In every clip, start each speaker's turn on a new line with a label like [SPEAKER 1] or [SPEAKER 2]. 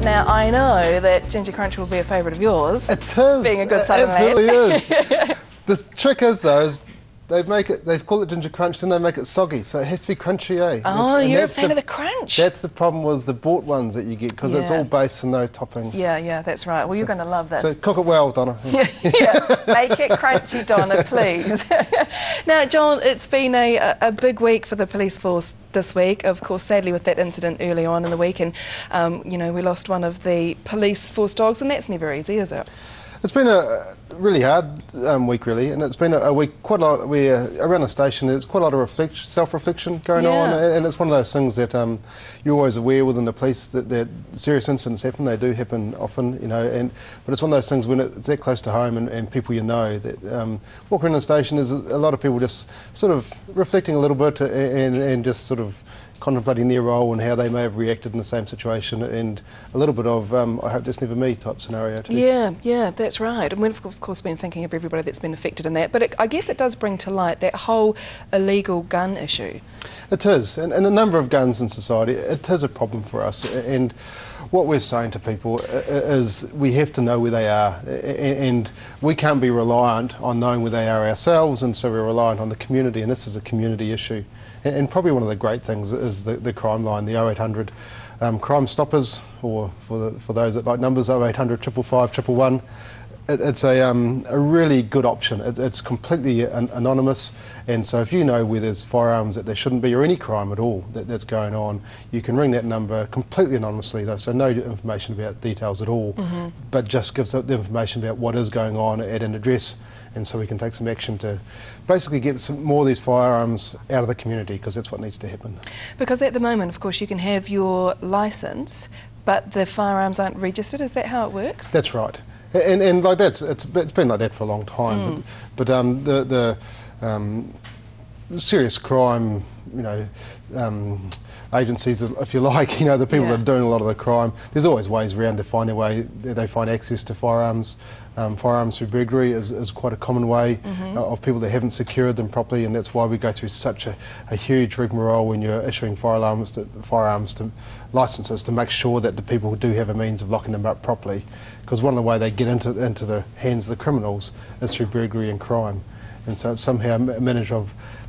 [SPEAKER 1] Now, I know that Ginger Crunch will be a favourite of yours.
[SPEAKER 2] It is.
[SPEAKER 1] Being a good southern lad.
[SPEAKER 2] It really is. The trick is, though, is they call it Ginger Crunch, then they make it soggy, so it has to be crunchy, eh?
[SPEAKER 1] Oh, you're a fan of the crunch.
[SPEAKER 2] That's the problem with the bought ones that you get, because it's all base and no topping.
[SPEAKER 1] Yeah, that's right. Well, you're going to love this.
[SPEAKER 2] So cook it well, Donna.
[SPEAKER 1] Yeah, make it crunchy, Donna, please. Now, John, it's been a big week for the police force this week, of course, sadly, with that incident early on in the week, and you know, we lost one of the police force dogs, and that's never easy, is it?
[SPEAKER 2] It's been a really hard week, really, and it's been a week quite a lot. Around the station, there's quite a lot of self-reflection going on, and it's one of those things that you're always aware within the police that serious incidents happen. They do happen often, you know, but it's one of those things when it's that close to home and people you know that walk around the station. There's a lot of people just sort of reflecting a little bit and just sort of contemplating their role and how they may have reacted in the same situation, and a little bit of I hope that's never me type scenario too.
[SPEAKER 1] Yeah, that's right. And we've of course been thinking of everybody that's been affected in that, but I guess it does bring to light that whole illegal gun issue.
[SPEAKER 2] It is, and a number of guns in society, it is a problem for us, and what we're saying to people is we have to know where they are, and we can't be reliant on knowing where they are ourselves, and so we're reliant on the community, and this is a community issue. And probably one of the great things is the crime line, the 0800 Crime Stoppers, or for those that like numbers, 0800 555 111. It's a really good option. It's completely anonymous, and so if you know where there's firearms that there shouldn't be, or any crime at all that's going on, you can ring that number completely anonymously, though, so no information about details at all, but just gives the information about what is going on at an address, and so we can take some action to basically get some more of these firearms out of the community, because that's what needs to happen. Because
[SPEAKER 1] at the moment, of course, you can have your licence, but the firearms aren't registered. Is that how it works?
[SPEAKER 2] That's right. And like it's been like that for a long time. But the serious crime, you know, agencies, if you like, you know, the people that are doing a lot of the crime, there's always ways around to find their way. They find access to firearms. Firearms through burglary is quite a common way of people that haven't secured them properly, and that's why we go through such a huge rigmarole when you're issuing firearms to licences, to make sure that the people do have a means of locking them up properly, because one of the ways they get into the hands of the criminals is through burglary and crime. And so it's somehow managed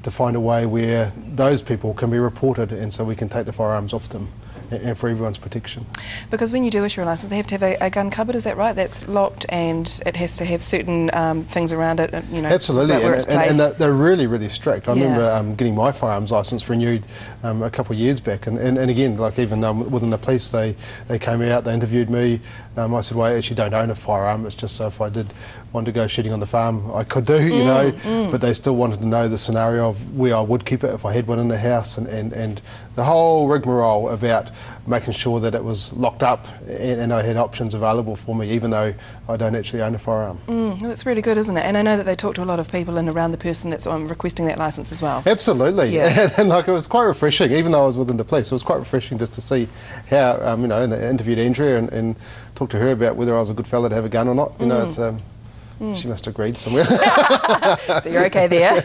[SPEAKER 2] to find a way where those people can be reported, and so we can take the firearms off them, and for everyone's protection. Because when you do issue a licence, they have to have a gun cupboard, is that right? That's locked, and it has to have certain things around it, you know. Absolutely, and they're really, really strict. I remember getting my firearms licence renewed a couple of years back, and again, like even within the police, they came out, they interviewed me. I said, well, I actually don't own a firearm, it's just so if I did want to go shooting on the farm, I could do, you know, but they still wanted to know the scenario of where I would keep it if I had one in the house, and the whole rigmarole about making sure that it was locked up and I had options available for me, even though I don't actually own a firearm. Well, that's really good, isn't it? And I know that they talk to a lot of people in and around the person that's requesting that licence as well. Absolutely, and like it was quite refreshing, even though I was within the police, it was quite refreshing just to see how, you know, and they interviewed Andrea and talked to her about whether I was a good fella to have a gun or not. You know, it's she must have agreed somewhere. So you're okay there.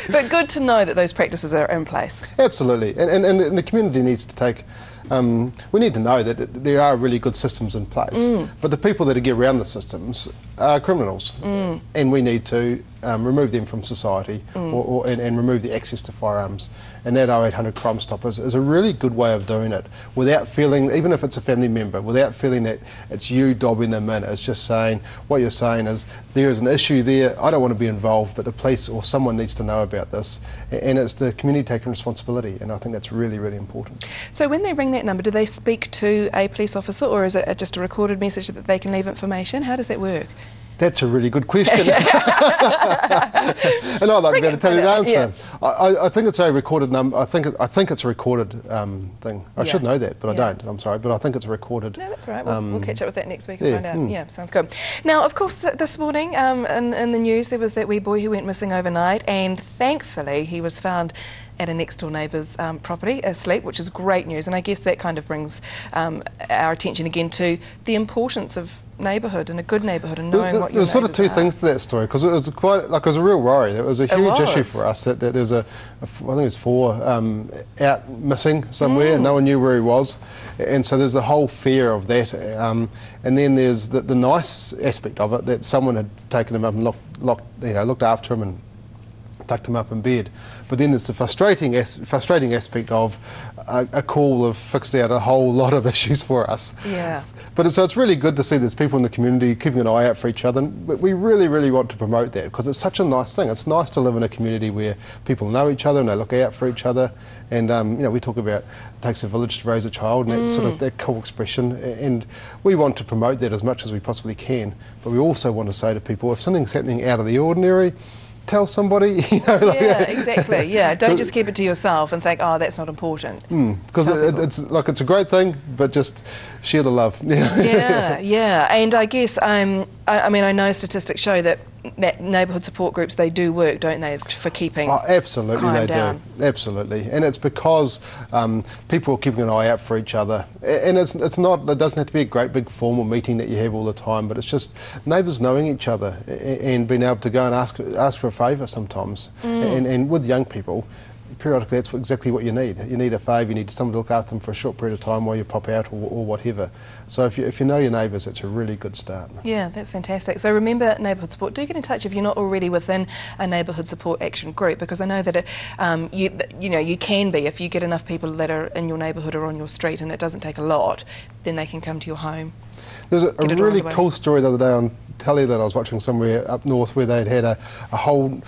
[SPEAKER 2] But good to know that those practices are in place. Absolutely, and the community needs to take. We need to know that there are really good systems in place, but the people that get around the systems are criminals, and we need to remove them from society and remove the access to firearms. And that 0800 Crime Stoppers is a really good way of doing it without feeling, even if it's a family member, without feeling that it's you dobbing them in. It's just saying, what you're saying is, there is an issue there, I don't want to be involved, but the police or someone needs to know about this. And it's the community taking responsibility, and I think that's really, really important. So when they ring that number, do they speak to a police officer, or is it just a recorded message that they can leave information? How does that work? That's a really good question. And I'd like to be able to tell you the answer. I think it's a recorded number. I think it's a recorded thing. I should know that, but I don't. I'm sorry, but I think it's a recorded. No, that's all right. We'll catch up with that next week and find out. Yeah, sounds good. Now, of course, this morning in the news there was that wee boy who went missing overnight, and thankfully he was found
[SPEAKER 1] at a next door neighbour's property asleep, which is great news. And I guess that kind of brings our attention again to the importance of neighbourhood and a good neighbourhood and knowing what your
[SPEAKER 2] There's sort of two
[SPEAKER 1] neighbours are.
[SPEAKER 2] things to that story, because it was quite like, it was a real worry. It was a huge issue for us that there's I think it was 4 out missing somewhere, and no one knew where he was, and so there's a whole fear of that. And then there's the nice aspect of it, that someone had taken him up and looked after him and tucked him up in bed. But then there's the frustrating aspect of a call have fixed out a whole lot of issues for us.
[SPEAKER 1] Yeah.
[SPEAKER 2] But so it's really good to see there's people in the community keeping an eye out for each other. But we really, really want to promote that, because it's such a nice thing. It's nice to live in a community where people know each other and they look out for each other. And you know, we talk about it takes a village to raise a child, and that's sort of that cool expression. And we want to promote that as much as we possibly can. But we also want to say to people, if something's happening out of the ordinary, tell somebody, you know. Like,
[SPEAKER 1] yeah, exactly. Yeah, don't just keep it to yourself and think, oh, that's not important.
[SPEAKER 2] Because it's a great thing, but just share the love. You know?
[SPEAKER 1] Yeah. And I guess I mean, I know statistics show that neighbourhood support groups, they do work, don't they, for keeping
[SPEAKER 2] absolutely
[SPEAKER 1] crime
[SPEAKER 2] they
[SPEAKER 1] down.
[SPEAKER 2] do. Absolutely, and it's because people are keeping an eye out for each other. And it doesn't have to be a great big formal meeting that you have all the time, but it's just neighbours knowing each other and being able to go and ask for a favour sometimes. And with young people, periodically that's exactly what you need. You need a favour, you need someone to look after them for a short period of time while you pop out or whatever. So if you know your neighbours, it's a really good start.
[SPEAKER 1] Yeah, that's fantastic. So remember, neighbourhood support, do get in touch if you're not already within a neighbourhood support action group, because I know that you can be, if you get enough people that are in your neighbourhood or on your street, and it doesn't take a lot, then they can come to your home.
[SPEAKER 2] There's a really cool story the other day on telly that I was watching somewhere up north, where they'd had a whole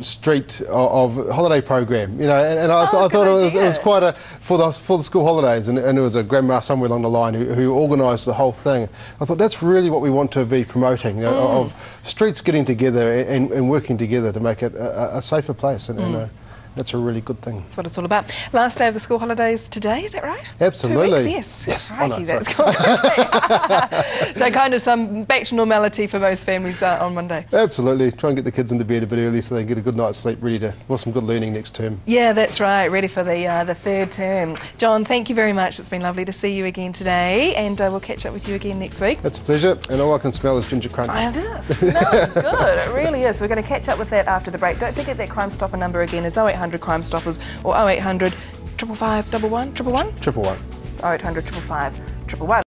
[SPEAKER 2] street of holiday program, you know, and I thought it was quite a for the school holidays, and there was a grandma somewhere along the line who organised the whole thing. I thought that's really what we want to be promoting, you know, of streets getting together and working together to make it a safer place, and that's a really good thing.
[SPEAKER 1] That's what it's all about. Last day of the school holidays today, is that right?
[SPEAKER 2] Absolutely.
[SPEAKER 1] 2 weeks,
[SPEAKER 2] yes.
[SPEAKER 1] Crikey, that's good. So kind of some back to normality for most families on Monday.
[SPEAKER 2] Absolutely. Try and get the kids into bed a bit early so they can get a good night's sleep, ready for some good learning next term.
[SPEAKER 1] Yeah, that's right. Ready for the third term. John, thank you very much. It's been lovely to see you again today, and we'll catch up with you again next week.
[SPEAKER 2] It's a pleasure, and all I can smell is ginger crunch.
[SPEAKER 1] It is. Smells good. It really is. We're going to catch up with that after the break. Don't forget that Crime Stopper number again is 0800 Crime Stoppers or 0800 555 111 111.
[SPEAKER 2] 111.
[SPEAKER 1] 0800 555 111.